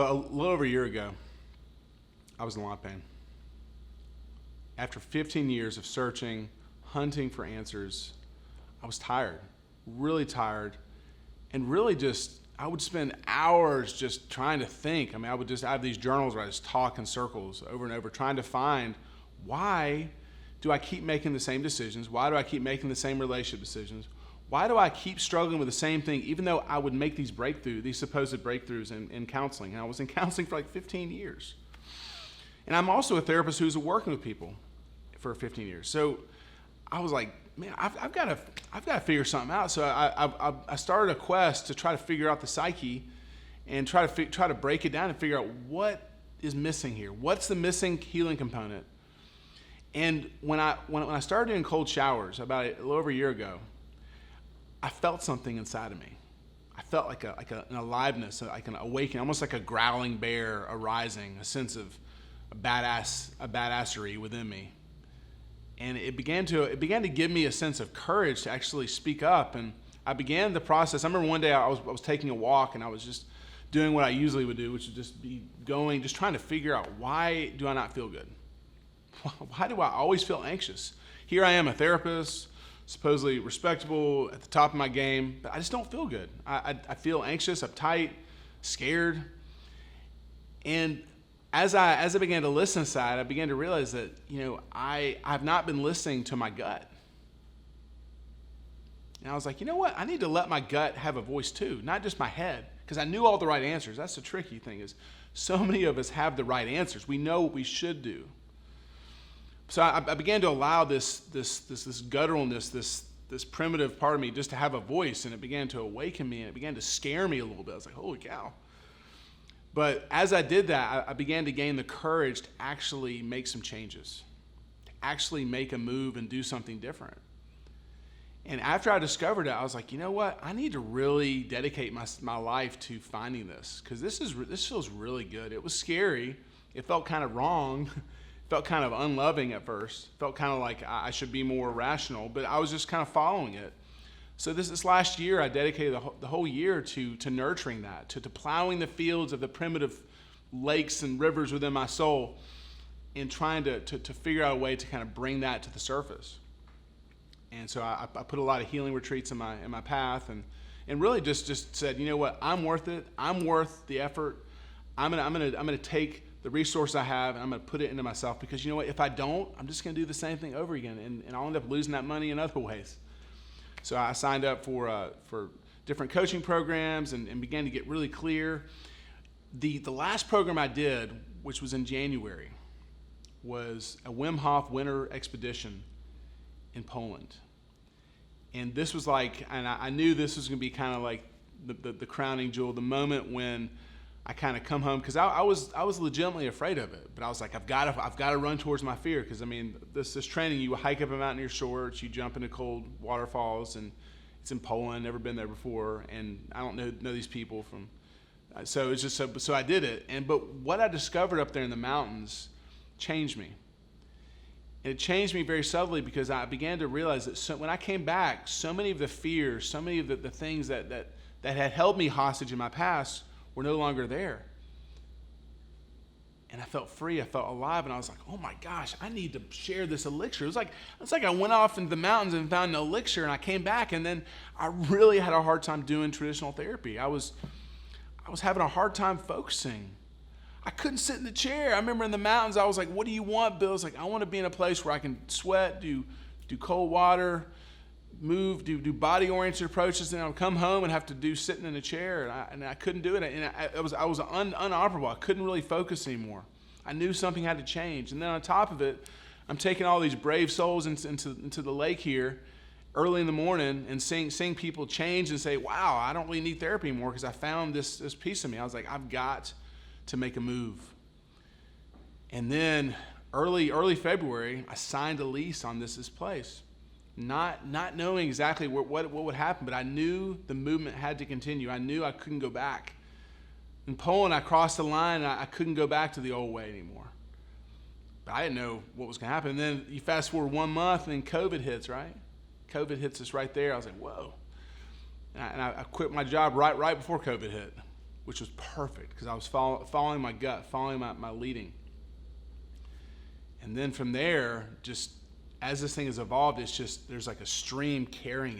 A little over a year ago, I was in a lot of pain. After 15 years of searching, hunting for answers, I was tired, really tired, and really just, I would spend hours just trying to think. I would just have these journals where I just talk in circles over and over, trying to find why do I keep making the same decisions? Why do I keep making the same relationship decisions? Why do I keep struggling with the same thing, even though I would make these supposed breakthroughs in counseling? And I was in counseling for like 15 years. And I'm also a therapist who's working with people for 15 years. So I was like, man, I've got to figure something out. So I started a quest to try to figure out the psyche and try to break it down and figure out what is missing here. What's the missing healing component? And when I started doing cold showers about a little over a year ago, I felt something inside of me. I felt like an aliveness, like an awakening, almost like a growling bear arising, a sense of a badassery within me. And it began to give me a sense of courage to actually speak up. And I began the process. I remember one day I was taking a walk and I was just doing what I usually would do, which would just be just trying to figure out, why do I not feel good? Why do I always feel anxious? Here I am, a therapist, supposedly respectable, at the top of my game, but I just don't feel good. I feel anxious, uptight, scared. And as I began to listen inside, I began to realize that, I've not been listening to my gut. And I was like, you know what? I need to let my gut have a voice too, not just my head, because I knew all the right answers. That's the tricky thing, is so many of us have the right answers. We know what we should do. So I began to allow this gutturalness, this primitive part of me just to have a voice, and it began to awaken me, and it began to scare me a little bit. I was like, holy cow. But as I did that, I began to gain the courage to actually make some changes, to actually make a move and do something different. And after I discovered it, I was like, you know what? I need to really dedicate my life to finding this, because this feels really good. It was scary. It felt kind of wrong. Felt kind of unloving at first. Felt kind of like I should be more rational, but I was just kind of following it. So this last year, I dedicated the whole year to nurturing that, to plowing the fields of the primitive lakes and rivers within my soul, and trying to figure out a way to kind of bring that to the surface. And so I put a lot of healing retreats in my path, and really just said, you know what, I'm worth it. I'm worth the effort. I'm gonna take the resource I have, and I'm going to put it into myself, because you know what, if I don't, I'm just going to do the same thing over again, and I'll end up losing that money in other ways. So I signed up for different coaching programs and began to get really clear. The last program I did, which was in January, was a Wim Hof winter expedition in Poland. And this was like, and I knew this was going to be kind of like the crowning jewel, the moment when I kind of come home, because I was legitimately afraid of it, but I was like, I've got to run towards my fear, because this training, you hike up a mountain in your shorts, you jump into cold waterfalls, and it's in Poland, never been there before, and I don't know these people from, so it's just so I did it, but what I discovered up there in the mountains changed me, and it changed me very subtly, because I began to realize that when I came back, so many of the fears, so many of the things that had held me hostage in my past were no longer there. And I felt free, I felt alive, and I was like, oh my gosh, I need to share this elixir. It's like I went off into the mountains and found an elixir, and I came back, and then I really had a hard time doing traditional therapy. I was having a hard time focusing. I couldn't sit in the chair. I remember in the mountains, I was like, what do you want, Bill? It's like, I want to be in a place where I can sweat, do cold water, move, do body-oriented approaches, and I'll come home and have to do sitting in a chair, and I couldn't do it. And I was unoperable. I couldn't really focus anymore. I knew something had to change. And then on top of it, I'm taking all these brave souls into the lake here early in the morning and seeing people change and say, wow, I don't really need therapy anymore, because I found this piece of me. I was like, I've got to make a move. And then early February, I signed a lease on this place. Not knowing exactly what would happen, but I knew the movement had to continue. I knew I couldn't go back. In Poland, I crossed the line, and I couldn't go back to the old way anymore. But I didn't know what was going to happen. And then you fast forward 1 month, and then COVID hits, right? COVID hits us right there. I was like, whoa. And I quit my job right before COVID hit. which was perfect because I was following my gut, following my leading. And then from there, just as this thing has evolved, it's just there's like a stream carrying it.